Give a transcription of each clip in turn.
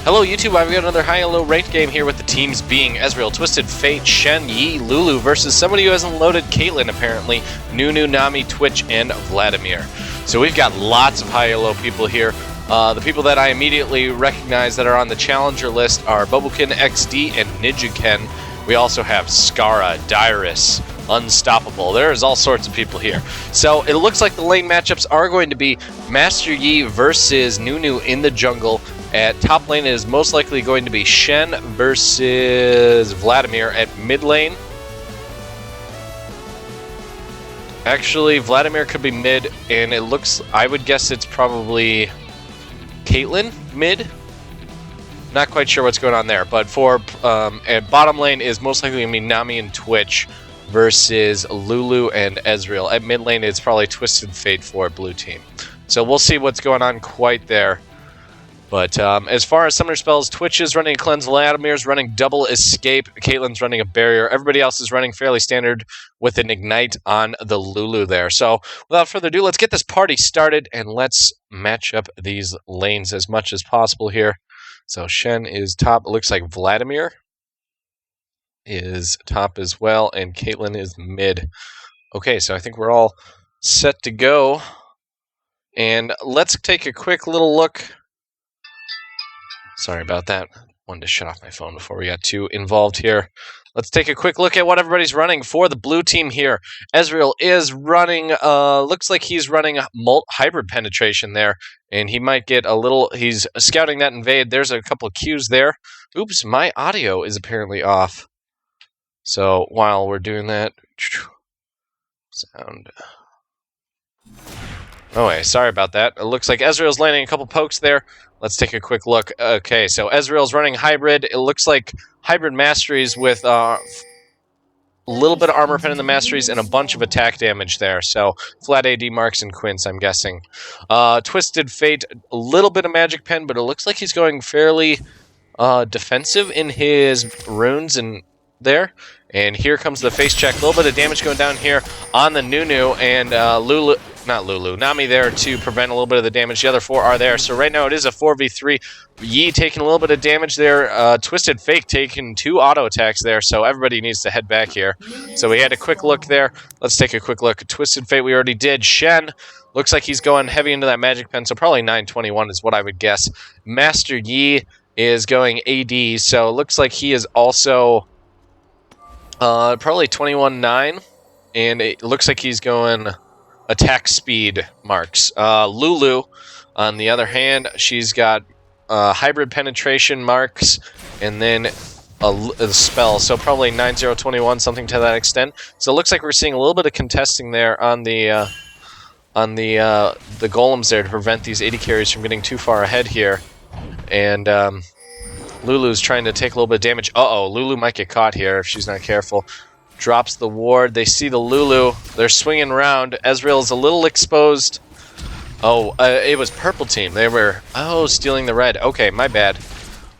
Hello YouTube, I've got another high and low ranked game here with the teams being Ezreal, Twisted Fate, Shen, Yi, Lulu versus somebody who hasn't loaded Caitlyn apparently, Nunu, Nami, Twitch, and Vladimir. So we've got lots of high and low people here. The people that I immediately recognize that are on the challenger list are Bobokin, XD, and Nijuken. We also have Skara, Dyrus, Unstoppable. There's all sorts of people here. So it looks like the lane matchups are going to be Master Yi versus Nunu in the jungle. At top lane, it is most likely going to be Shen versus Vladimir. At mid lane, actually, Vladimir could be mid, and it looks, I would guess it's probably Caitlyn mid. Not quite sure what's going on there, but for at bottom lane is most likely going to be Nami and Twitch versus Lulu and Ezreal. At mid lane, it's probably Twisted Fate for blue team. So we'll see what's going on quite there. But as far as summoner spells, Twitch is running a Cleanse, Vladimir's running Double Escape, Caitlyn's running a Barrier. Everybody else is running fairly standard with an Ignite on the Lulu there. So without further ado, let's get this party started and let's match up these lanes as much as possible here. So Shen is top. It looks like Vladimir is top as well, and Caitlyn is mid. Okay, so I think we're all set to go. And let's take a quick little look. Sorry about that. Wanted to shut off my phone before we got too involved here. Let's take a quick look at what everybody's running for the blue team here. Ezreal is running, looks like he's running hybrid penetration there, and he might get a little, he's scouting that invade. There's a couple of Qs there. Oops, my audio is apparently off. So while we're doing that, sound. Oh, wait, sorry about that. It looks like Ezreal's landing a couple pokes there. Let's take a quick look. Okay, so Ezreal's running hybrid. It looks like hybrid masteries with a little bit of armor pen in the masteries and a bunch of attack damage there. So flat AD marks and Quince, I'm guessing. Twisted Fate, a little bit of magic pen, but it looks like he's going fairly defensive in his runes and there. And here comes the face check. A little bit of damage going down here on the Nunu and Nami there to prevent a little bit of the damage. The other four are there. So right now it is a 4v3. Yi taking a little bit of damage there. Twisted Fate taking 2 auto attacks there. So everybody needs to head back here. So we had a quick look there. Let's take a quick look. Twisted Fate we already did. Shen looks like he's going heavy into that magic pen. So probably 921 is what I would guess. Master Yi is going AD. So it looks like he is also probably 21-9. And it looks like he's going attack speed marks. Lulu, on the other hand, she's got hybrid penetration marks and then a spell. So probably 9021, something to that extent. So it looks like we're seeing a little bit of contesting there on the golems there to prevent these AD carries from getting too far ahead here. And Lulu's trying to take a little bit of damage. Uh-oh, Lulu might get caught here if she's not careful. Drops the ward. They see the Lulu. They're swinging around. Ezreal's a little exposed. Oh, it was purple team. They were, stealing the red. Okay, my bad.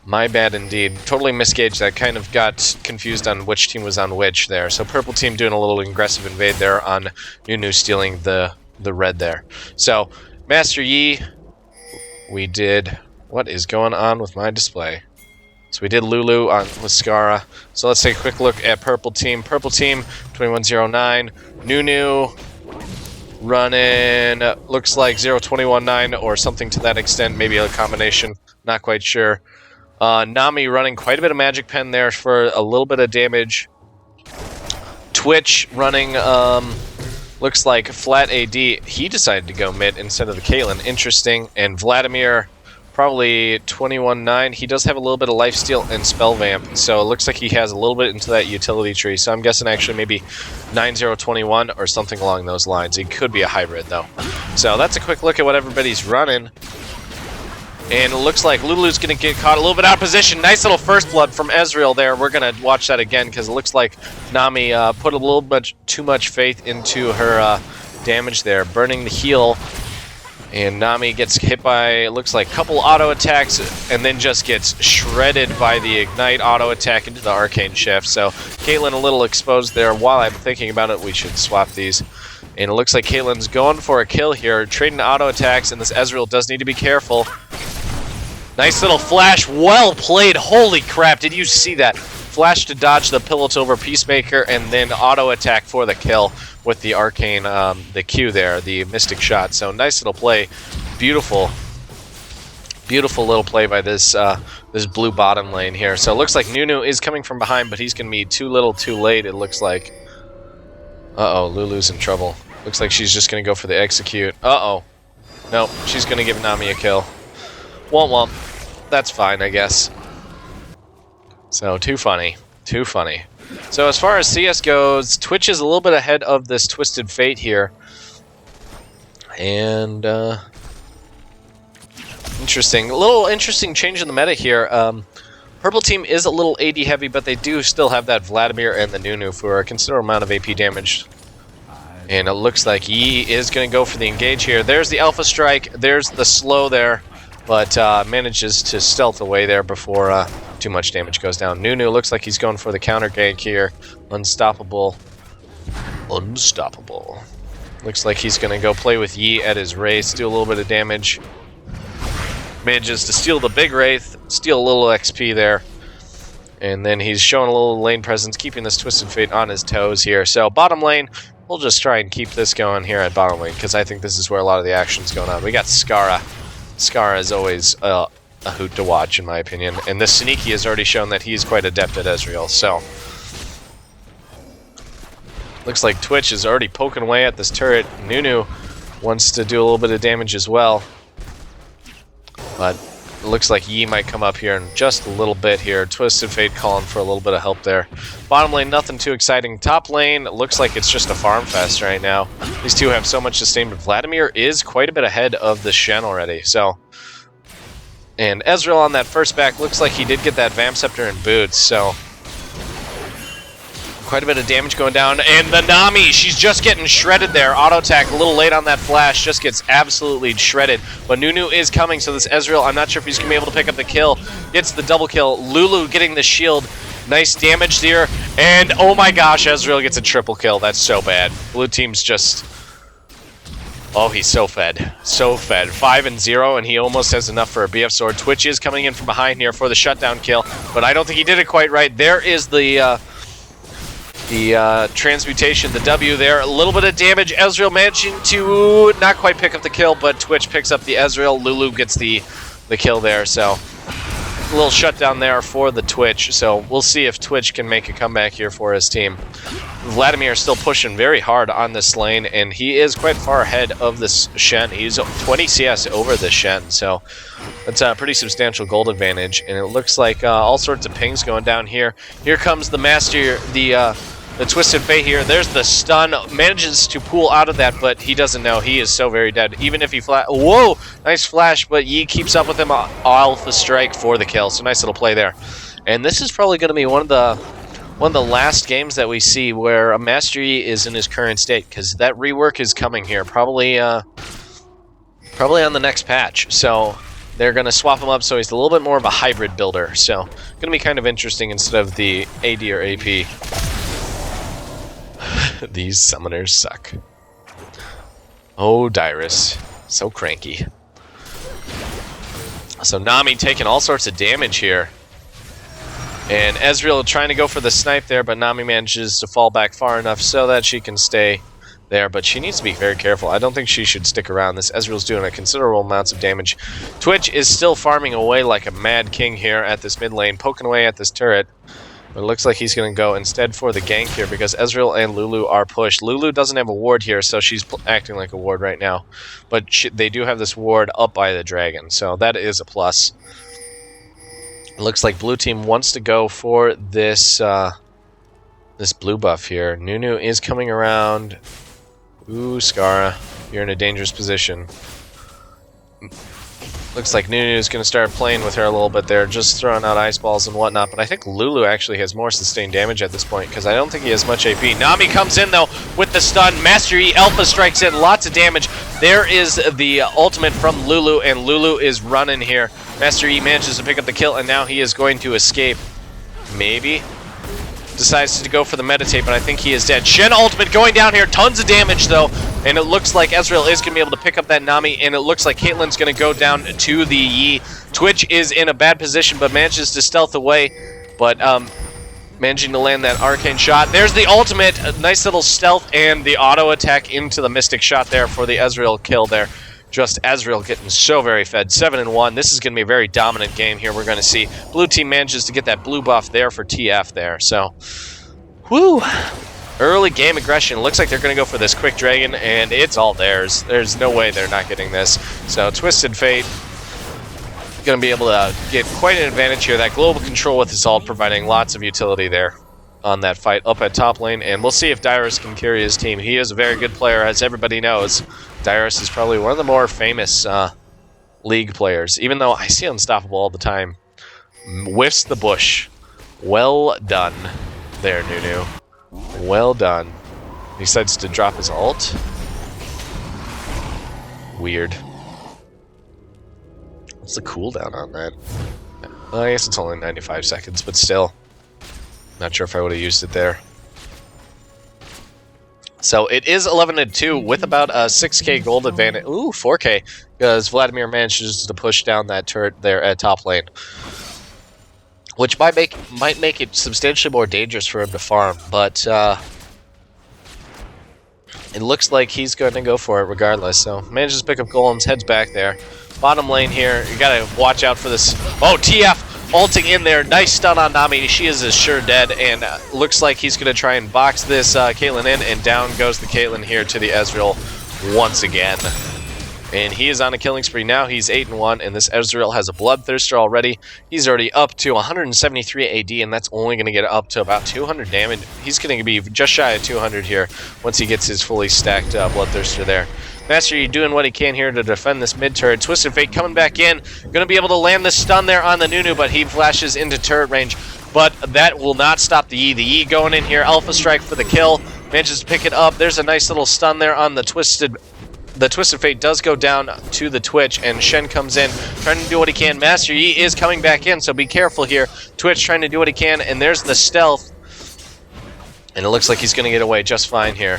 My bad indeed. Totally misgauged that. Kind of got confused on which team was on which there. So purple team doing a little aggressive invade there on Nunu stealing the red there. So, Master Yi, we did... What is going on with my display? So we did Lulu on with Skara. So let's take a quick look at purple team. Purple team, 2109. Nunu running, looks like 0219 or something to that extent. Maybe a combination. Not quite sure. Nami running quite a bit of magic pen there for a little bit of damage. Twitch running, looks like flat AD. He decided to go mid instead of the Caitlyn. Interesting. And Vladimir... Probably 21-9. He does have a little bit of lifesteal and spell vamp, so it looks like he has a little bit into that utility tree. So I'm guessing actually maybe 9021 or something along those lines. He could be a hybrid though. So that's a quick look at what everybody's running. And it looks like Lulu's going to get caught a little bit out of position. Nice little first blood from Ezreal there. We're going to watch that again because it looks like Nami put a little bit too much faith into her damage there, burning the heal. And Nami gets hit by, it looks like, a couple auto attacks and then just gets shredded by the Ignite auto attack into the Arcane Shift. So Caitlyn a little exposed there. While I'm thinking about it, we should swap these. And it looks like Caitlyn's going for a kill here, trading auto attacks, and this Ezreal does need to be careful. Nice little flash, well played, holy crap, did you see that? Flash to dodge the Pillows over Peacemaker, and then auto attack for the kill with the Arcane, the Q there, the Mystic Shot. So nice little play, beautiful, beautiful little play by this this blue bottom lane here. So it looks like Nunu is coming from behind, but he's going to be too little too late, it looks like. Uh-oh, Lulu's in trouble. Looks like she's just going to go for the execute. Uh-oh. No, she's going to give Nami a kill. Womp womp. That's fine, I guess. So, too funny. Too funny. So, as far as CS goes, Twitch is a little bit ahead of this Twisted Fate here. And, interesting. A little interesting change in the meta here. Purple team is a little AD heavy, but they do still have that Vladimir and the Nunu for a considerable amount of AP damage. And it looks like Yi is going to go for the engage here. There's the Alpha Strike. There's the slow there. But manages to stealth away there before too much damage goes down. Nunu looks like he's going for the counter gank here. Unstoppable. Unstoppable. Looks like he's going to go play with Yi at his Wraith, do a little bit of damage. Manages to steal the big Wraith, steal a little XP there. And then he's showing a little lane presence, keeping this Twisted Fate on his toes here. So bottom lane, we'll just try and keep this going here at bottom lane, because I think this is where a lot of the action's going on. We got Skara. Skara is always a hoot to watch, in my opinion. And this Sneaky has already shown that he's quite adept at Ezreal, so... Looks like Twitch is already poking away at this turret. Nunu wants to do a little bit of damage as well. But it looks like Yi might come up here in just a little bit here. Twisted Fate calling for a little bit of help there. Bottom lane, nothing too exciting. Top lane, it looks like it's just a farm fest right now. These two have so much sustain, but Vladimir is quite a bit ahead of the Shen already. So, and Ezreal on that first back looks like he did get that Vamp Scepter and boots, so... Quite a bit of damage going down, and the Nami, she's just getting shredded there. Auto attack a little late on that flash, just gets absolutely shredded. But Nunu is coming, so this Ezreal, I'm not sure if he's going to be able to pick up the kill. Gets the double kill. Lulu getting the shield. Nice damage there, and oh my gosh, Ezreal gets a triple kill. That's so bad. Blue team's just... Oh, he's so fed. So fed. 5-0, and he almost has enough for a BF sword. Twitch is coming in from behind here for the shutdown kill, but I don't think he did it quite right. There is the transmutation, the W there. A little bit of damage. Ezreal managing to not quite pick up the kill, but Twitch picks up the Ezreal. Lulu gets the kill there, so a little shutdown there for the Twitch. So we'll see if Twitch can make a comeback here for his team. Vladimir is still pushing very hard on this lane, and he is quite far ahead of this Shen. He's 20 CS over the Shen, so that's a pretty substantial gold advantage. And it looks like all sorts of pings going down here. Here comes the Master, the Twisted Fate here. There's the stun. Manages to pull out of that, but he doesn't know. He is so very dead. Even if he whoa! Nice flash, but Yi keeps up with him. Alpha Strike for the kill. So nice little play there. And this is probably going to be one of the last games that we see where a Mastery is in his current state, because that rework is coming here. Probably on the next patch. So they're going to swap him up so he's a little bit more of a hybrid builder. So going to be kind of interesting instead of the AD or AP. These summoners suck. Oh, Dyrus. So cranky. So Nami taking all sorts of damage here. And Ezreal trying to go for the snipe there, but Nami manages to fall back far enough so that she can stay there. But she needs to be very careful. I don't think she should stick around. This Ezreal's doing a considerable amounts of damage. Twitch is still farming away like a mad king here at this mid lane, poking away at this turret. But it looks like he's going to go instead for the gank here because Ezreal and Lulu are pushed. Lulu doesn't have a ward here, so she's acting like a ward right now. But they do have this ward up by the dragon, so that is a plus. It looks like blue team wants to go for this this blue buff here. Nunu is coming around. Ooh, Skara, you're in a dangerous position. Looks like Nunu's going to start playing with her a little bit there, just throwing out ice balls and whatnot. But I think Lulu actually has more sustained damage at this point, because I don't think he has much AP. Nami comes in, though, with the stun. Master E Alpha strikes in, lots of damage. There is the ultimate from Lulu, and Lulu is running here. Master E manages to pick up the kill, and now he is going to escape. Maybe. Decides to go for the meditate, but I think he is dead. Shen ultimate going down here, tons of damage though, and it looks like Ezreal is going to be able to pick up that Nami, and it looks like Caitlyn's going to go down to the Yi. Twitch is in a bad position, but manages to stealth away, but managing to land that arcane shot. There's the ultimate, a nice little stealth, and the auto attack into the Mystic shot there for the Ezreal kill there. Just Ezreal getting so very fed. 7-1. This is going to be a very dominant game here. We're going to see blue team manages to get that blue buff there for TF there. So, whoo. Early game aggression. Looks like they're going to go for this quick dragon, and it's all theirs. There's no way they're not getting this. So, Twisted Fate going to be able to get quite an advantage here. That global control with his ult providing lots of utility there on that fight up at top lane, and we'll see if Dyrus can carry his team. He is a very good player, as everybody knows. Dyrus is probably one of the more famous League players, even though I see Unstoppable all the time. Whiffs the bush. Well done there, Nunu. Well done. He decides to drop his ult. Weird. What's the cooldown on that? Well, I guess it's only 95 seconds, but still. Not sure if I would have used it there. So it is 11-2 with about a 6k gold advantage. Ooh, 4k, because Vladimir manages to push down that turret there at top lane, which might make it substantially more dangerous for him to farm. But it looks like he's going to go for it regardless. So manages to pick up golems, heads back there. Bottom lane here, you gotta watch out for this. Oh, TF ulting in there, nice stun on Nami. She is sure dead, and looks like he's gonna try and box this Caitlyn in, and down goes the Caitlyn here to the Ezreal once again. And he is on a killing spree now. He's 8-1, and this Ezreal has a Bloodthirster already. He's already up to 173 AD, and that's only going to get up to about 200 damage. He's going to be just shy of 200 here once he gets his fully stacked Bloodthirster there. Master Yi doing what he can here to defend this mid turret. Twisted Fate coming back in. Going to be able to land the stun there on the Nunu, but he flashes into turret range. But that will not stop the Yi. The Yi going in here. Alpha Strike for the kill. Manages to pick it up. There's a nice little stun there on the Twisted. The Twisted Fate does go down to the Twitch, and Shen comes in, trying to do what he can. Master Yi is coming back in, so be careful here. Twitch trying to do what he can, and there's the stealth. And it looks like he's going to get away just fine here.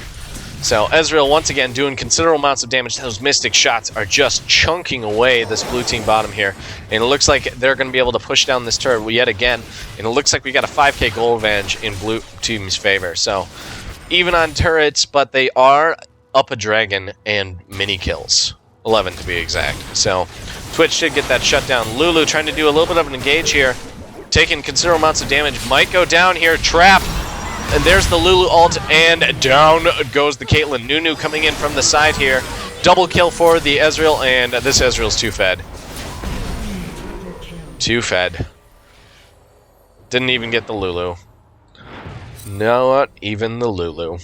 So Ezreal once again doing considerable amounts of damage. Those Mystic shots are just chunking away this blue team bottom here. And it looks like they're going to be able to push down this turret yet again. And it looks like we got a 5k gold advantage in blue team's favor. So even on turrets, but they are up a dragon and mini kills. 11 to be exact. So Twitch should get that shut down. Lulu trying to do a little bit of an engage here. Taking considerable amounts of damage. Might go down here. Trap. And there's the Lulu ult, and down goes the Caitlyn. Nunu coming in from the side here. Double kill for the Ezreal, and this Ezreal's too fed. Too fed. Didn't even get the Lulu. Not even the Lulu.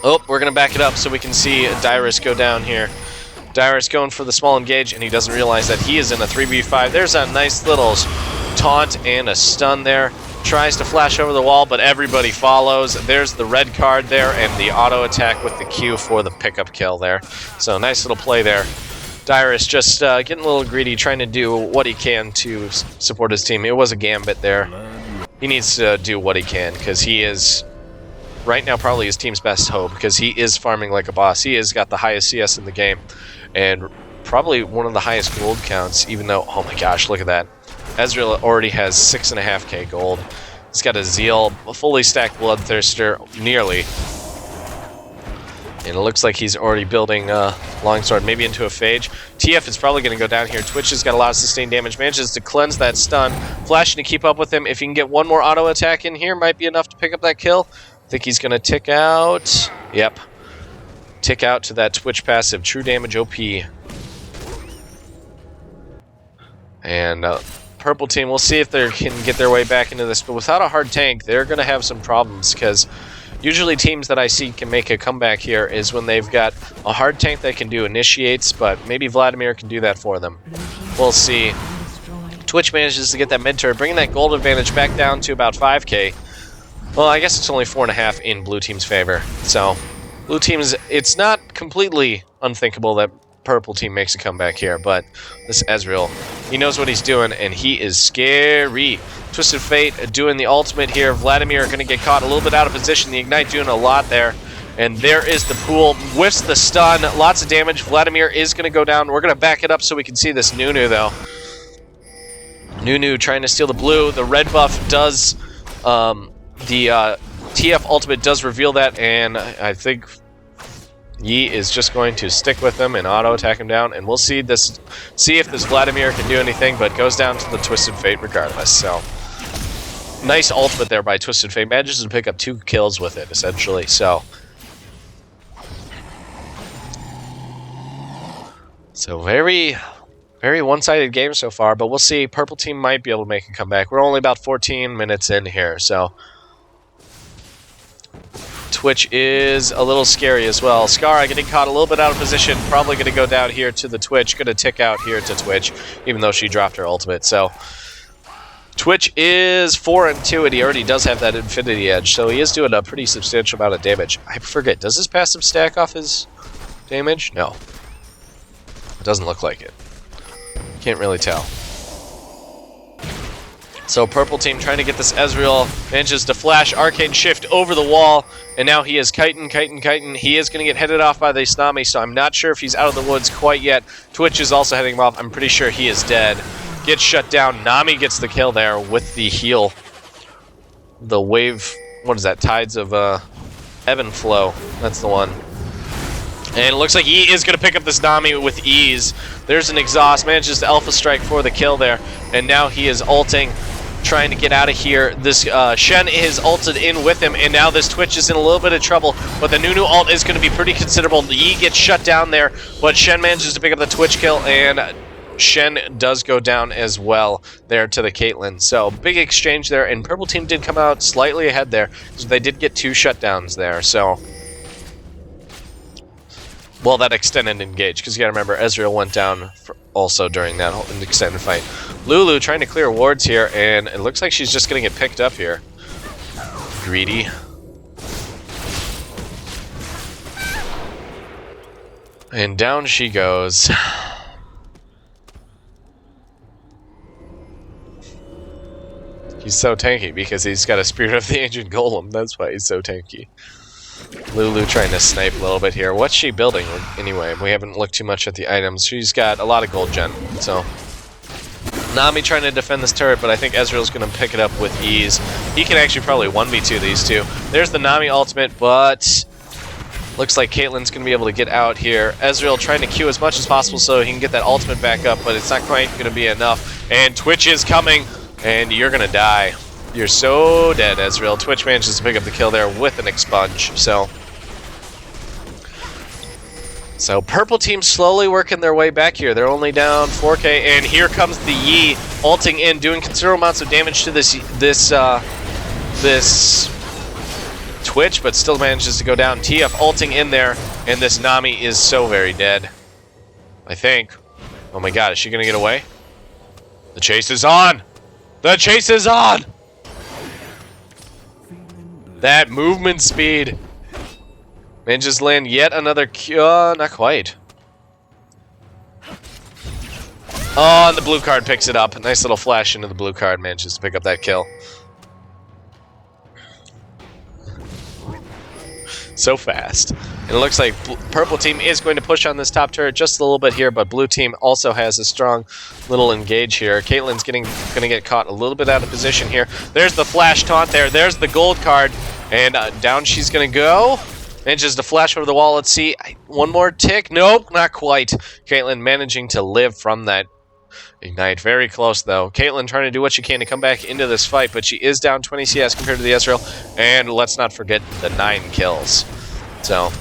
Oh, we're going to back it up so we can see Dyrus go down here. Dyrus going for the small engage, and he doesn't realize that he is in a 3v5. There's a nice little taunt and a stun there. Tries to flash over the wall, but everybody follows. There's the red card there, and the auto attack with the Q for the pickup kill there. So nice little play there. Dyrus just getting a little greedy, trying to do what he can to support his team. It was a gambit there. He needs to do what he can, because he is right now probably his team's best hope, because he is farming like a boss. He has got the highest CS in the game, and probably one of the highest gold counts, even though, oh my gosh, look at that. Ezreal already has 6.5k gold. He's got a Zeal, a fully stacked Bloodthirster, nearly. And it looks like he's already building a Longsword, maybe into a Phage. TF is probably going to go down here. Twitch has got a lot of sustained damage. Manages to cleanse that stun. Flashing to keep up with him. If he can get one more auto attack in here, might be enough to pick up that kill. I think he's going to tick out. Yep. Tick out to that Twitch passive. True damage OP. And purple team, we'll see if they can get their way back into this, but without a hard tank, they're going to have some problems, because Usually teams that I see can make a comeback here is when they've got a hard tank that can do initiates, but maybe Vladimir can do that for them. We'll see. Twitch manages to get that mid turret, bringing that gold advantage back down to about 5k. Well, I guess it's only 4.5 in blue team's favor. So, blue team's, it's not completely unthinkable that purple team makes a comeback here, but this Ezreal, he knows what he's doing, and he is scary. Twisted Fate doing the ultimate here. Vladimir going to get caught a little bit out of position. The Ignite doing a lot there. And there is the pool. Whiffs the stun. Lots of damage. Vladimir is going to go down. We're going to back it up so we can see this Nunu, though. Nunu trying to steal the blue. The red buff does... the TF ultimate does reveal that, and I think Yi is just going to stick with him and auto-attack him down, and we'll see if this Vladimir can do anything, but goes down to the Twisted Fate regardless, so... Nice ultimate there by Twisted Fate. Manages to pick up 2 kills with it, essentially, so... So very one-sided game so far, but we'll see. Purple team might be able to make a comeback. We're only about 14 minutes in here, so... Twitch is a little scary as well. Skara getting caught a little bit out of position. Probably going to go down here to the Twitch. Going to tick out here to Twitch, even though she dropped her ultimate. So, Twitch is 4-2, and he already does have that Infinity Edge. So, he is doing a pretty substantial amount of damage. I forget, does his passive stack off his damage? No. It doesn't look like it. Can't really tell. So purple team trying to get this Ezreal, manages to flash Arcane Shift over the wall, and now he is kiting. He is going to get headed off by the Tsunami, so I'm not sure if he's out of the woods quite yet. Twitch is also heading him off. I'm pretty sure he is dead. Gets shut down. Nami gets the kill there with the heal. The wave, what is that? Tides of Ebb and Flow. That's the one. And it looks like he is going to pick up this Nami with ease. There's an exhaust, manages to Alpha Strike for the kill there, and now he is ulting, trying to get out of here. This Shen is ulted in with him, and now this Twitch is in a little bit of trouble, but the Nunu ult is going to be pretty considerable. Yi gets shut down there, but Shen manages to pick up the Twitch kill, and Shen does go down as well there to the Caitlyn. So, big exchange there, and purple team did come out slightly ahead there, so they did get 2 shutdowns there, so... Well, that extended engage, because you gotta remember, Ezreal went down also during that whole extended fight. Lulu trying to clear wards here, and it looks like she's just gonna get picked up here. Greedy. And down she goes. He's so tanky because he's got a Spirit of the Ancient Golem. That's why he's so tanky. Lulu trying to snipe a little bit here. What's she building anyway? We haven't looked too much at the items. She's got a lot of gold gen, so... Nami trying to defend this turret, but I think Ezreal's going to pick it up with ease. He can actually probably 1v2 these two. There's the Nami ultimate, but... Looks like Caitlyn's going to be able to get out here. Ezreal trying to Q as much as possible so he can get that ultimate back up, but it's not quite going to be enough. And Twitch is coming, and you're going to die. You're so dead, Ezreal. Twitch manages to pick up the kill there with an expunge, so... So, purple team slowly working their way back here. They're only down 4k, and here comes the Yi ulting in, doing considerable amounts of damage to this Twitch, but still manages to go down. TF ulting in there, and this Nami is so very dead. I think. Oh my god, is she gonna get away? The chase is on! The chase is on! That movement speed. Manages to land yet another not quite. Oh, and the blue card picks it up. A nice little flash into the blue card. Manages to pick up that kill. So fast. And it looks like purple team is going to push on this top turret just a little bit here, but blue team also has a strong little engage here. Caitlyn's going to get caught a little bit out of position here. There's the flash taunt there. There's the gold card. And down she's going to go. Manages to flash over the wall. Let's see. One more tick. Nope, not quite. Caitlyn managing to live from that ignite. Very close, though. Caitlyn trying to do what she can to come back into this fight, but she is down 20 CS compared to the Ezreal. And let's not forget the 9 kills. So,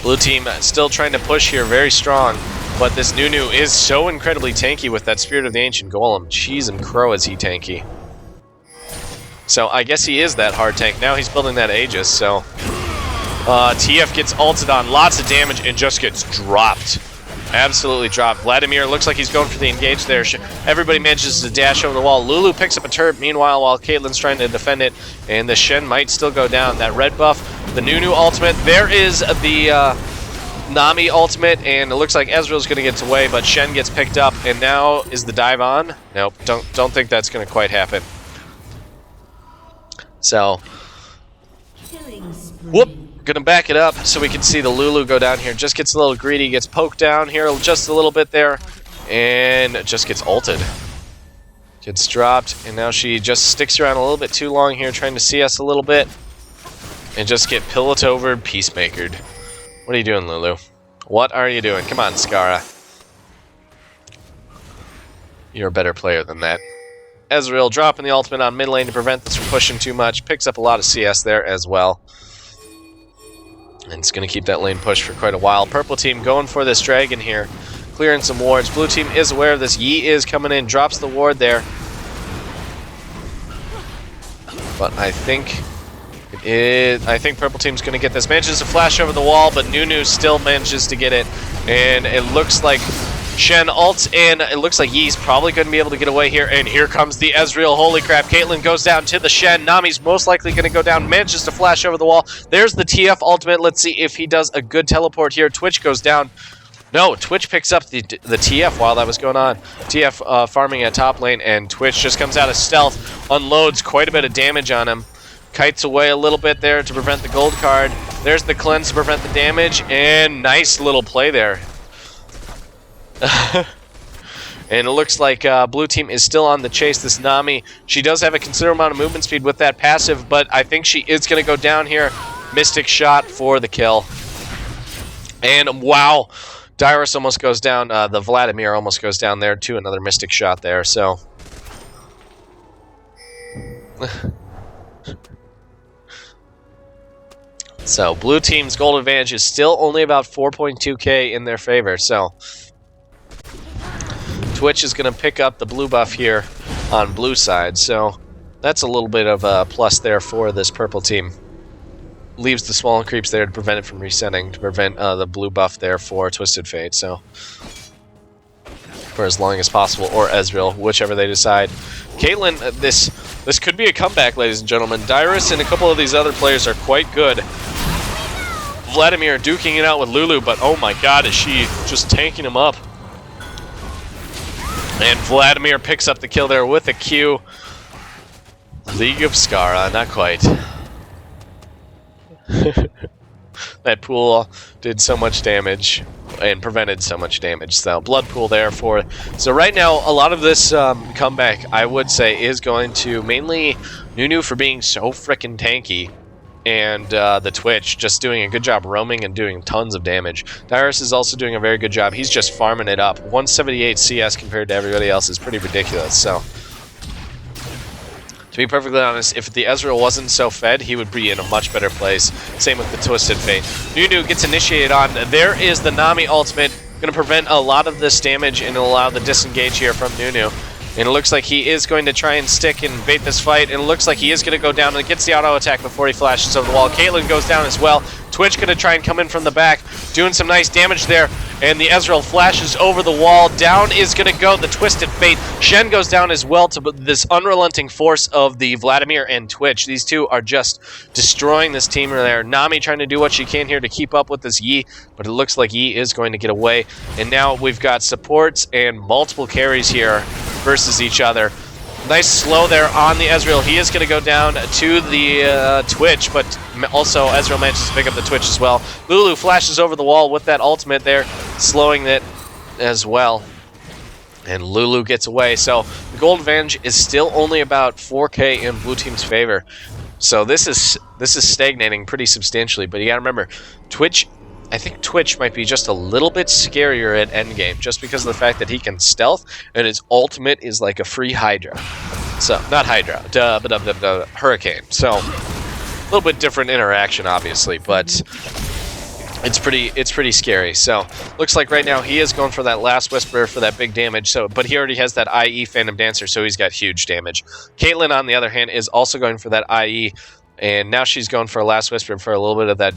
blue team still trying to push here very strong, but this Nunu is so incredibly tanky with that Spirit of the Ancient Golem. Cheese and crow is he tanky. So I guess he is that hard tank. Now he's building that Aegis, so... TF gets ulted on, lots of damage, and just gets dropped. Absolutely dropped. Vladimir looks like he's going for the engage there. Everybody manages to dash over the wall. Lulu picks up a turret, meanwhile, while Caitlyn's trying to defend it, and the Shen might still go down. That red buff, the Nunu ultimate. There is the Nami ultimate, and it looks like Ezreal's going to get away, but Shen gets picked up, and now is the dive on? Nope, don't think that's going to quite happen. So, whoop. Gonna back it up so we can see the Lulu go down here. Just gets a little greedy, gets poked down here just a little bit there, and just gets ulted. Gets dropped, and now she just sticks around a little bit too long here, trying to see us a little bit, and just get pillowed over and peacemakered. What are you doing, Lulu? What are you doing? Come on, Skara. You're a better player than that. Ezreal dropping the ultimate on mid lane to prevent this from pushing too much. Picks up a lot of CS there as well. And it's going to keep that lane push for quite a while. Purple team going for this dragon here. Clearing some wards. Blue team is aware of this. Yi is coming in. Drops the ward there. But I think purple team's going to get this. Manages to flash over the wall, but Nunu still manages to get it. And it looks like Shen ults, and it looks like Yi's probably going to be able to get away here. And here comes the Ezreal. Holy crap. Caitlyn goes down to the Shen. Nami's most likely going to go down. Manages to flash over the wall. There's the TF ultimate. Let's see if he does a good teleport here. Twitch goes down. No, Twitch picks up the TF while that was going on. TF farming at top lane, and Twitch just comes out of stealth. Unloads quite a bit of damage on him. Kites away a little bit there to prevent the gold card. There's the cleanse to prevent the damage, and nice little play there. And it looks like blue team is still on the chase. This Nami, she does have a considerable amount of movement speed with that passive, but I think she is going to go down here. Mystic shot for the kill. And wow, Dyrus almost goes down. The Vladimir almost goes down there too. Another Mystic shot there. So so blue team's gold advantage is still only about 4.2k in their favor. So Twitch is going to pick up the blue buff here on blue side, so that's a little bit of a plus there for this purple team. Leaves the small creeps there to prevent it from resetting, to prevent the blue buff there for Twisted Fate, so for as long as possible, or Ezreal, whichever they decide. Caitlyn, this could be a comeback, ladies and gentlemen. Dyrus and a couple of these other players are quite good. Vladimir duking it out with Lulu, but oh my god, is she just tanking him up. And Vladimir picks up the kill there with a Q. League of Skara, not quite. That pool did so much damage and prevented so much damage. So blood pool there for... So right now, a lot of this comeback, I would say, is going to mainly Nunu for being so frickin' tanky. And the Twitch just doing a good job roaming and doing tons of damage. Dyrus is also doing a very good job. He's just farming it up. 178 CS compared to everybody else is pretty ridiculous. So, to be perfectly honest, if the Ezreal wasn't so fed, he would be in a much better place. Same with the Twisted Fate. Nunu gets initiated on. There is the Nami ultimate. Going to prevent a lot of this damage and allow the disengage here from Nunu. And it looks like he is going to try and stick and bait this fight. And it looks like he is going to go down and gets the auto attack before he flashes over the wall. Caitlyn goes down as well. Twitch going to try and come in from the back, doing some nice damage there. And the Ezreal flashes over the wall. Down is going to go the Twisted Fate. Shen goes down as well to this unrelenting force of the Vladimir and Twitch. These two are just destroying this team there. Nami trying to do what she can here to keep up with this Yi, but it looks like Yi is going to get away. And now we've got supports and multiple carries here versus each other. Nice slow there on the Ezreal. He is going to go down to the Twitch, but also Ezreal manages to pick up the Twitch as well. Lulu flashes over the wall with that ultimate there, slowing it as well. And Lulu gets away. So the gold advantage is still only about 4k in blue team's favor. So this is stagnating pretty substantially, but you got to remember, Twitch, I think Twitch might be just a little bit scarier at endgame, just because of the fact that he can stealth, and his ultimate is like a free Hydra. So, not Hydra, Hurricane. So, a little bit different interaction, obviously, but It's pretty scary. So looks like right now he is going for that last whisper for that big damage. So, but he already has that IE Phantom Dancer, so he's got huge damage. Caitlyn, on the other hand, is also going for that IE, and now she's going for a last whisper for a little bit of that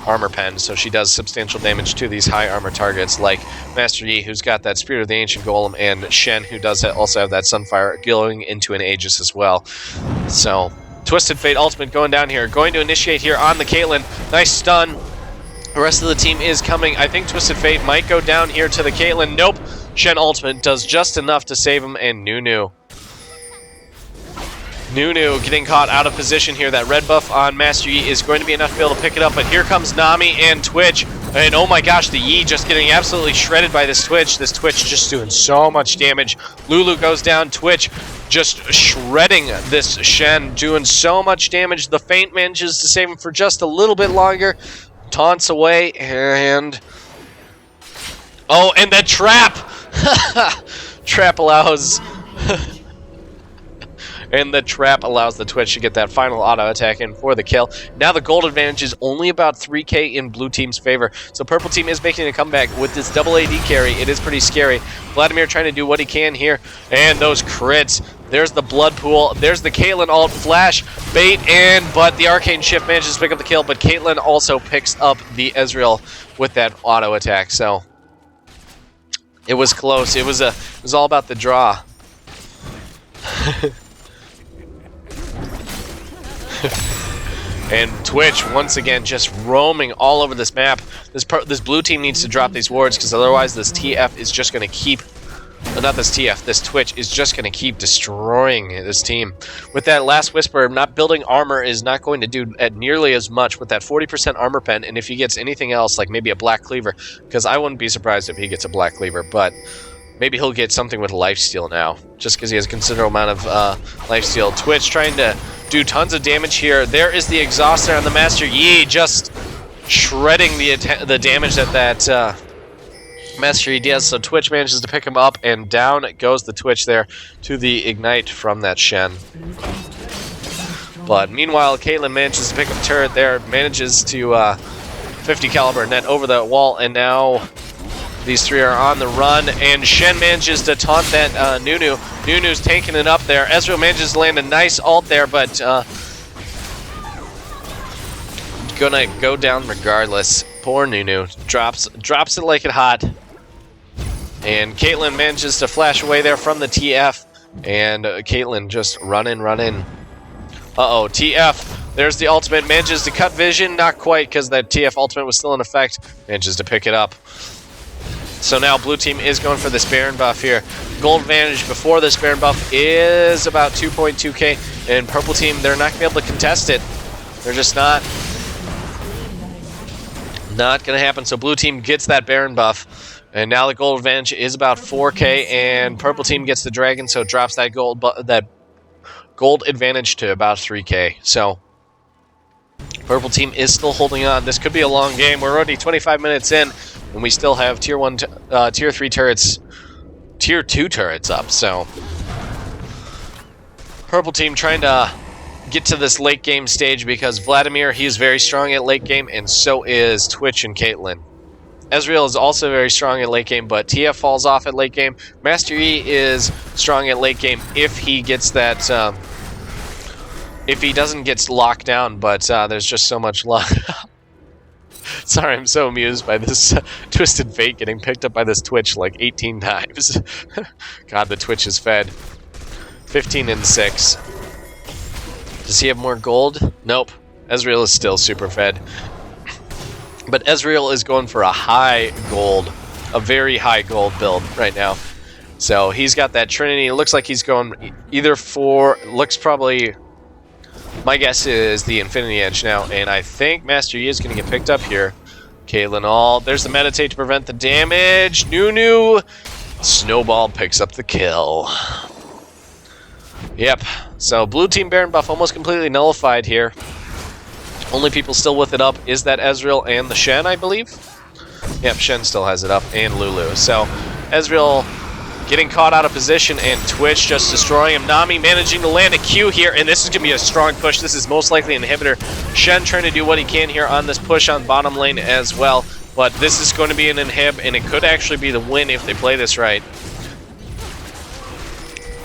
armor pen. So she does substantial damage to these high armor targets, like Master Yi, who's got that Spirit of the Ancient Golem, and Shen, who does also have that Sunfire going into an Aegis as well. So Twisted Fate ultimate going down here, going to initiate here on the Caitlyn. Nice stun. The rest of the team is coming. I think Twisted Fate might go down here to the Caitlyn. Nope. Shen ultimate does just enough to save him, and Nunu getting caught out of position here. That red buff on Master Yi is going to be enough to be able to pick it up, but here comes Nami and Twitch. And oh my gosh, the Yi just getting absolutely shredded by this Twitch. This Twitch just doing so much damage. Lulu goes down. Twitch just shredding this Shen, doing so much damage. The Feint manages to save him for just a little bit longer. Taunts away, and oh, and the trap! Trap allows and the trap allows the Twitch to get that final auto attack in for the kill. Now the gold advantage is only about 3k in blue team's favor, so purple team is making a comeback with this double AD carry. It is pretty scary. Vladimir trying to do what he can here, and those crits. There's the blood pool. There's the Caitlyn ult flash bait, but the arcane shift manages to pick up the kill. But Caitlyn also picks up the Ezreal with that auto attack. So it was close. It was all about the draw. And Twitch once again just roaming all over this map. This blue team needs to drop these wards, because otherwise this TF is just going to keep. Not this TF, this Twitch is just going to keep destroying this team. With that last whisper, not building armor is not going to do nearly as much with that 40% armor pen, and if he gets anything else, like maybe a black cleaver, because I wouldn't be surprised if he gets a black cleaver, but maybe he'll get something with lifesteal now, just because he has a considerable amount of lifesteal. Twitch trying to do tons of damage here. There is the exhauster on the Master Yi, just shredding the damage that Master Yi does. So Twitch manages to pick him up, and down goes the Twitch there to the ignite from that Shen. But meanwhile, Caitlyn manages to pick up a turret there, manages to 50 caliber net over the wall, and now these three are on the run, and Shen manages to taunt that Nunu. Nunu's tanking it up there. Ezreal manages to land a nice ult there, but gonna go down regardless. Poor Nunu drops it like it hot. And Caitlyn manages to flash away there from the TF, and Caitlyn just running. Uh-oh, TF, there's the ultimate, manages to cut vision, not quite, because that TF ultimate was still in effect, manages to pick it up. So now blue team is going for this Baron buff here. Gold advantage before this Baron buff is about 2.2k, and purple team, they're not going to be able to contest it. They're just not going to happen, so blue team gets that Baron buff. And now the gold advantage is about 4k, and purple team gets the dragon, so it drops that gold advantage to about 3k. So purple team is still holding on. This could be a long game. We're already 25 minutes in, and we still have tier 3 turrets, tier 2 turrets up. So purple team trying to get to this late game stage, because Vladimir, he is very strong at late game, and so is Twitch and Caitlyn. Ezreal is also very strong at late game, but TF falls off at late game. Master Yi is strong at late game if he gets that, if he doesn't get locked down, but there's just so much luck. Sorry, I'm so amused by this Twisted Fate getting picked up by this Twitch like 18 times. God, the Twitch is fed. 15 and 6. Does he have more gold? Nope. Ezreal is still super fed. But Ezreal is going for a very high gold build right now. So he's got that Trinity. It looks like he's going either for, my guess is the Infinity Edge now. And I think Master Yi is going to get picked up here. Caitlyn there's the Meditate to prevent the damage. Nunu, Snowball picks up the kill. Yep, so blue team Baron buff almost completely nullified here. Only people still with it up is that Ezreal and the Shen, I believe. Yep, Shen still has it up, and Lulu. So Ezreal getting caught out of position, and Twitch just destroying him. Nami managing to land a Q here, and this is going to be a strong push. This is most likely an inhibitor. Shen trying to do what he can here on this push on bottom lane as well, but this is going to be an inhib, and it could actually be the win if they play this right.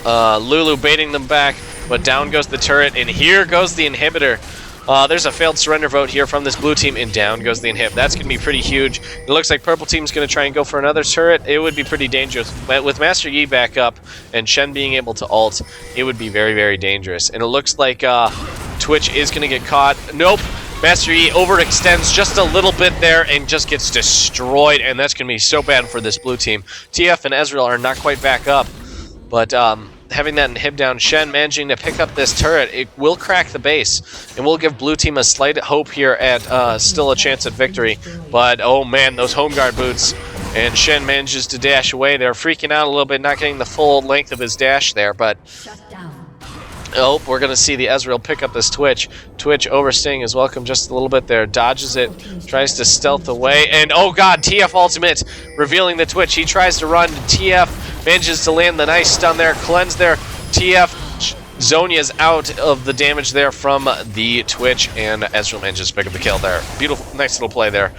Lulu baiting them back, but down goes the turret, and here goes the inhibitor. There's a failed surrender vote here from this blue team, and down goes the inhib. That's going to be pretty huge. It looks like purple team's going to try and go for another turret. It would be pretty dangerous. But with Master Yi back up and Shen being able to ult, it would be very, very dangerous. And it looks like Twitch is going to get caught. Nope. Master Yi overextends just a little bit there and just gets destroyed, and that's going to be so bad for this blue team. TF and Ezreal are not quite back up, but having that inhib down, Shen managing to pick up this turret, it will crack the base, and will give blue team a slight hope here at still a chance at victory. But oh man, those home guard boots, and Shen manages to dash away. They're freaking out a little bit, not getting the full length of his dash there, but oh, we're going to see the Ezreal pick up this Twitch. Twitch overstaying is welcome just a little bit there. Dodges it, tries to stealth away, and oh god, TF ultimate revealing the Twitch. He tries to run. TF manages to land the nice stun there. Cleanse there. TF Zhonya's out of the damage there from the Twitch, and Ezreal manages to pick up the kill there. Beautiful, nice little play there.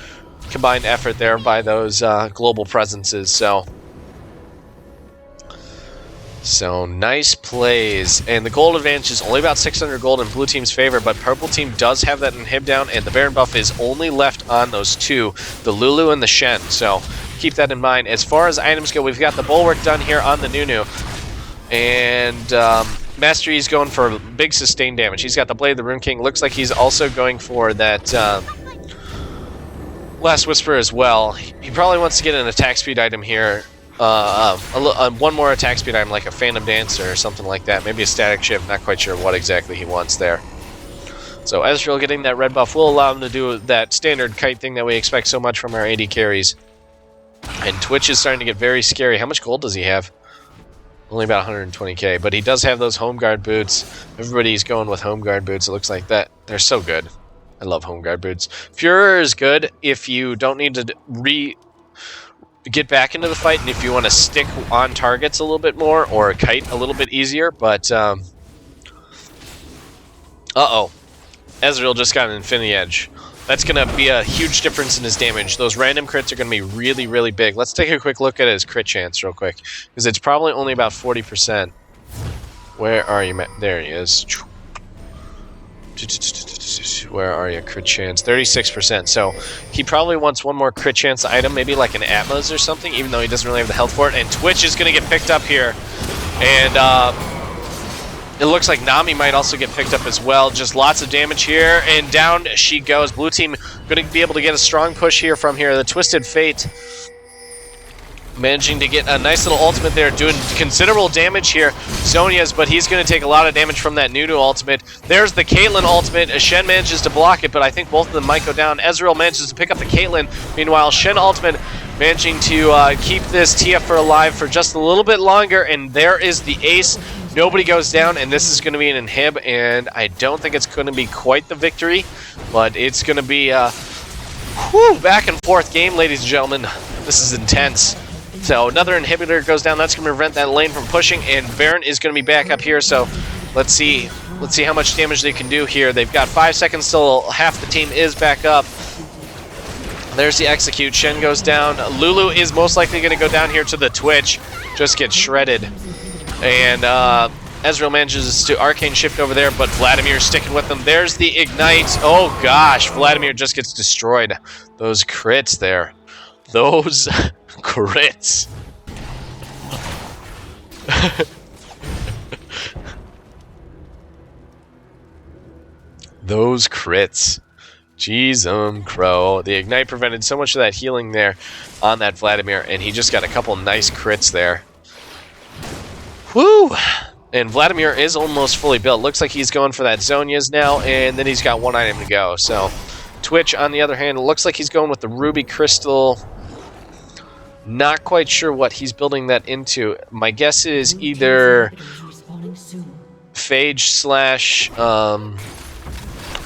Combined effort there by those global presences. So nice plays, and the gold advantage is only about 600 gold in blue team's favor, but purple team does have that inhib down, and the Baron buff is only left on those two, the Lulu and the Shen, so keep that in mind. As far as items go, we've got the Bulwark done here on the Nunu, and Master Yi's going for big sustained damage. He's got the Blade of the Rune King. Looks like he's also going for that Last Whisper as well. He probably wants to get an attack speed item here. One more attack speed item, like a Phantom Dancer or something like that. Maybe a Static Shift, not quite sure what exactly he wants there. So Ezreal getting that red buff will allow him to do that standard kite thing that we expect so much from our AD carries. And Twitch is starting to get very scary. How much gold does he have? Only about 120k, but he does have those home guard boots. Everybody's going with home guard boots, it looks like that. They're so good. I love home guard boots. Furor is good if you don't need to get back into the fight, and if you want to stick on targets a little bit more, or kite a little bit easier, but uh-oh. Ezreal just got an Infinity Edge. That's going to be a huge difference in his damage. Those random crits are going to be really, really big. Let's take a quick look at his crit chance real quick, because it's probably only about 40%. Where are you? There he is. Where are you? Crit chance 36%. So he probably wants one more crit chance item, maybe like an Atlas or something, even though he doesn't really have the health for it. And Twitch is going to get picked up here, and it looks like Nami might also get picked up as well. Just lots of damage here, and down she goes. Blue team going to be able to get a strong push here from here. The Twisted Fate managing to get a nice little ultimate there, doing considerable damage here. Zhonya's, but he's going to take a lot of damage from that Nunu ultimate. There's the Caitlyn ultimate. Shen manages to block it, but I think both of them might go down. Ezreal manages to pick up the Caitlyn. Meanwhile, Shen ultimate managing to keep this TF alive for just a little bit longer, and there is the ace. Nobody goes down, and this is going to be an inhib, and I don't think it's going to be quite the victory, but it's going to be a back and forth game, ladies and gentlemen. This is intense. So another inhibitor goes down. That's going to prevent that lane from pushing, and Baron is going to be back up here. So let's see how much damage they can do here. They've got 5 seconds till half the team is back up. There's the execute. Shen goes down. Lulu is most likely going to go down here to the Twitch. Just get shredded. And Ezreal manages to Arcane Shift over there, but Vladimir's sticking with them. There's the Ignite. Oh gosh, Vladimir just gets destroyed. Those crits there. Those crits. Those crits. Jeez, crow. The Ignite prevented so much of that healing there on that Vladimir, and he just got a couple nice crits there. Woo! And Vladimir is almost fully built. Looks like he's going for that Zhonya's now, and then he's got one item to go. So Twitch, on the other hand, looks like he's going with the Ruby Crystal. Not quite sure what he's building that into. My guess is either Phage slash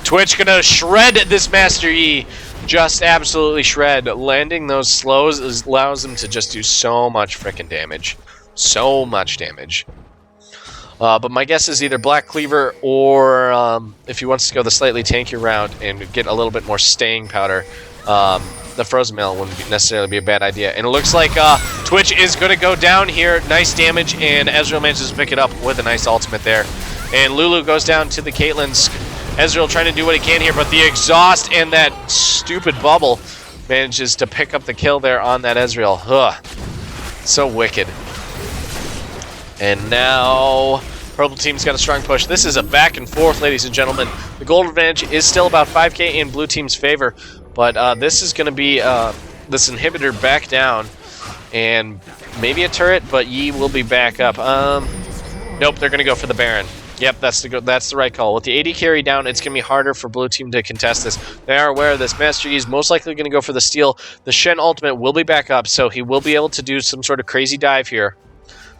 Twitch gonna shred this Master Yi. Just absolutely shred. Landing those slows allows him to just do so much freaking damage. So much damage. But my guess is either Black Cleaver or if he wants to go the slightly tankier route and get a little bit more staying powder, the Frozen Mail wouldn't necessarily be a bad idea. And it looks like Twitch is going to go down here. Nice damage, and Ezreal manages to pick it up with a nice ultimate there. And Lulu goes down to the Caitlyn's. Ezreal trying to do what he can here, but the exhaust and that stupid bubble manages to pick up the kill there on that Ezreal. Ugh. So wicked. And now Purple Team's got a strong push. This is a back and forth, ladies and gentlemen. The gold advantage is still about 5k in Blue Team's favor, but this is going to be this inhibitor back down, and maybe a turret, but Yi will be back up. Nope, they're going to go for the Baron. Yep, that's the right call. With the AD carry down, it's going to be harder for Blue Team to contest this. They are aware of this. Master Yi is most likely going to go for the steal. The Shen ultimate will be back up, so he will be able to do some sort of crazy dive here.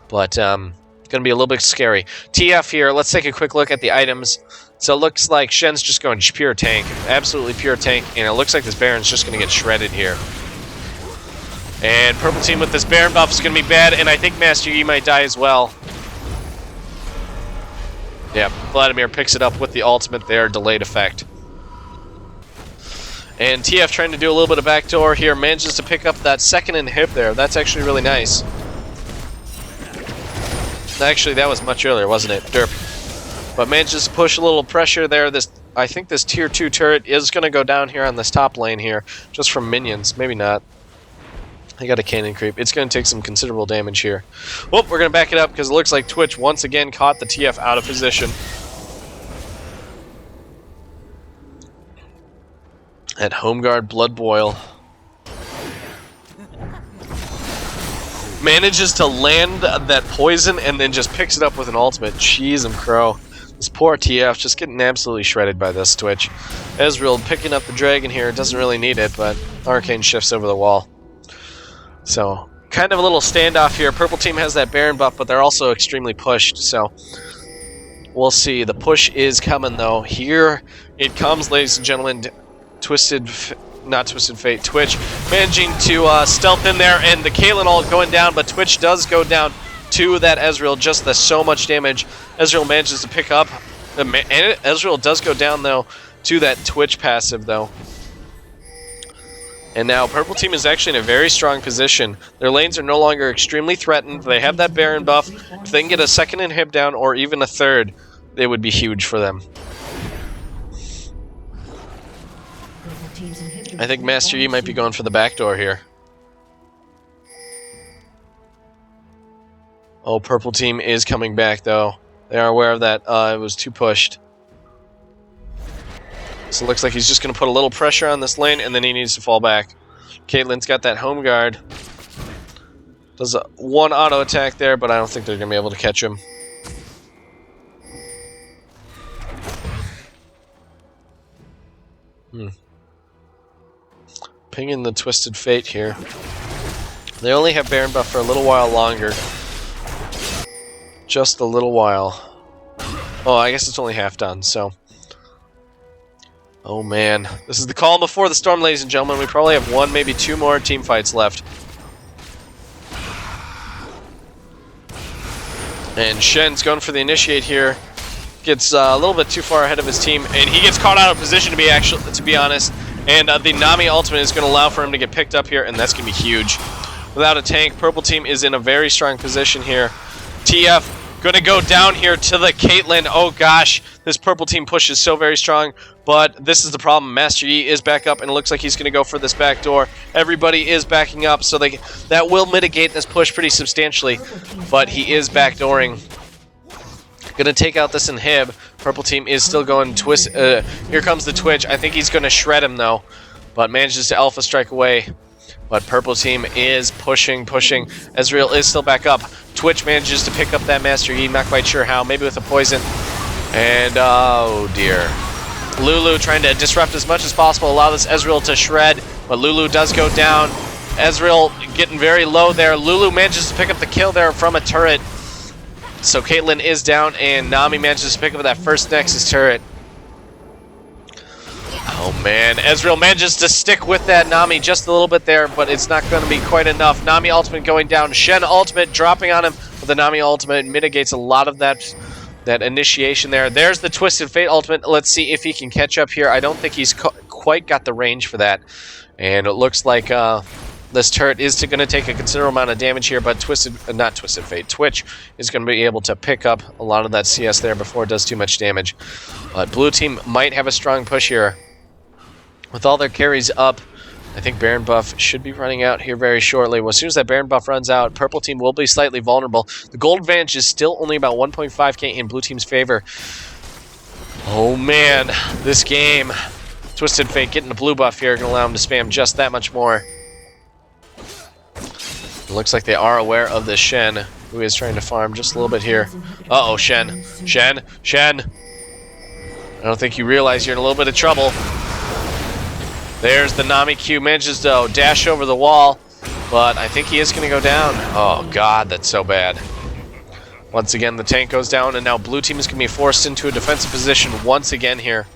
But it's going to be a little bit scary. TF here, let's take a quick look at the items. So it looks like Shen's just going pure tank. Absolutely pure tank. And it looks like this Baron's just going to get shredded here. And Purple Team with this Baron buff is going to be bad. And I think Master Yi might die as well. Yeah, Vladimir picks it up with the ultimate there. Delayed effect. And TF trying to do a little bit of backdoor here. Manages to pick up that second inhib there. That's actually really nice. Actually, that was much earlier, wasn't it? Derp. But manages to push a little pressure there. I think this tier 2 turret is going to go down here on this top lane here, just from minions. Maybe not. I got a cannon creep. It's going to take some considerable damage here. Well, we're going to back it up because it looks like Twitch once again caught the TF out of position. At home guard, Blood Boil. Manages to land that poison and then just picks it up with an ultimate. Jeez and crow. This poor TF just getting absolutely shredded by this Twitch. Ezreal picking up the dragon here. Doesn't really need it, but Arcane shifts over the wall. So, kind of a little standoff here. Purple Team has that Baron buff, but they're also extremely pushed. So, we'll see. The push is coming, though. Here it comes, ladies and gentlemen. Not Twisted Fate, Twitch managing to stealth in there, and the Caitlyn ult going down, but Twitch does go down to that Ezreal, just the so much damage. Ezreal manages to pick up, and Ezreal does go down, though, to that Twitch passive, though. And now Purple Team is actually in a very strong position. Their lanes are no longer extremely threatened. They have that Baron buff. If they can get a second inhib down, or even a third, it would be huge for them. I think Master Yi might be going for the back door here. Oh, Purple Team is coming back, though. They are aware of that. It was too pushed. So it looks like he's just going to put a little pressure on this lane, and then he needs to fall back. Caitlyn's got that home guard. Does one auto attack there, but I don't think they're going to be able to catch him. Pinging the Twisted Fate here. They only have Baron buff for a little while longer. Just a little while. Oh, I guess it's only half done, so... Oh man, this is the calm before the storm, ladies and gentlemen. We probably have one, maybe two more team fights left. And Shen's going for the initiate here. Gets a little bit too far ahead of his team, and he gets caught out of position, to be honest. And the Nami ultimate is going to allow for him to get picked up here, and that's going to be huge. Without a tank, Purple Team is in a very strong position here. TF going to go down here to the Caitlyn. Oh gosh, this Purple Team push is so very strong, but this is the problem. Master Yi is back up, and it looks like he's going to go for this back door. Everybody is backing up, so that will mitigate this push pretty substantially, but he is backdooring. Going to take out this inhib. Purple Team is still going twist. Here comes the Twitch. I think he's going to shred him, though, but manages to Alpha Strike away. But Purple Team is pushing. Ezreal is still back up. Twitch manages to pick up that Master Yi. Not quite sure how. Maybe with a poison. And, oh, dear. Lulu trying to disrupt as much as possible. Allow this Ezreal to shred. But Lulu does go down. Ezreal getting very low there. Lulu manages to pick up the kill there from a turret. So Caitlyn is down, and Nami manages to pick up that first Nexus turret. Oh man, Ezreal manages to stick with that Nami just a little bit there, but it's not going to be quite enough. Nami ultimate going down, Shen ultimate dropping on him, the Nami ultimate mitigates a lot of that initiation there. There's the Twisted Fate ultimate. Let's see if he can catch up here. I don't think he's quite got the range for that. And it looks like this turret is going to take a considerable amount of damage here, but Twitch is going to be able to pick up a lot of that CS there before it does too much damage. But blue team might have a strong push here. With all their carries up, I think Baron buff should be running out here very shortly. Well, as soon as that Baron buff runs out, purple team will be slightly vulnerable. The gold advantage is still only about 1.5k in blue team's favor. Oh man, this game. Twisted Fate getting the blue buff here, going to allow him to spam just that much more. It looks like they are aware of this Shen, who is trying to farm just a little bit here. Uh-oh, Shen. Shen. I don't think you realize you're in a little bit of trouble. There's the Nami Q. Manages to dash over the wall, but I think he is going to go down. Oh, God, that's so bad. Once again, the tank goes down, and now blue team is going to be forced into a defensive position once again here.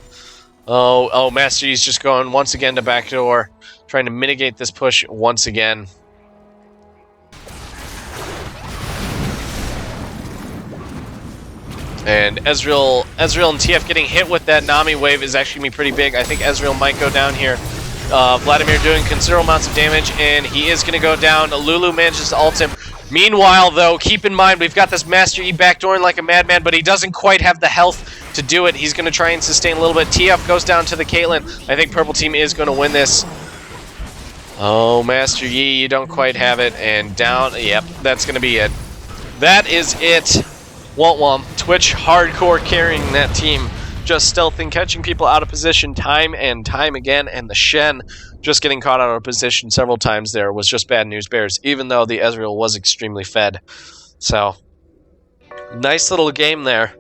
Oh, Master Yi's just going once again to backdoor, trying to mitigate this push once again. And Ezreal and TF getting hit with that Nami wave is actually going to be pretty big. I think Ezreal might go down here. Vladimir doing considerable amounts of damage, and he is going to go down. Lulu manages to ult him. Meanwhile, though, keep in mind, we've got this Master Yi backdooring like a madman, but he doesn't quite have the health to do it. He's going to try and sustain a little bit. TF goes down to the Caitlyn. I think purple team is going to win this. Oh, Master Yi, you don't quite have it. And down. Yep, that's going to be it. That is it. Womp. Twitch hardcore carrying that team. Just stealthing, catching people out of position time and time again. And the Shen just getting caught out of position several times there was just bad news bears, even though the Ezreal was extremely fed. So, nice little game there.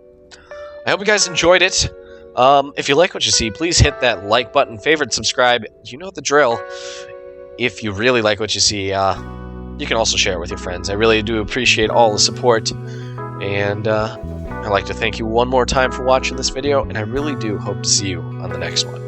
I hope you guys enjoyed it. If you like what you see, please hit that like button, favorite, subscribe. You know the drill. If you really like what you see, you can also share it with your friends. I really do appreciate all the support. And I'd like to thank you one more time for watching this video, and I really do hope to see you on the next one.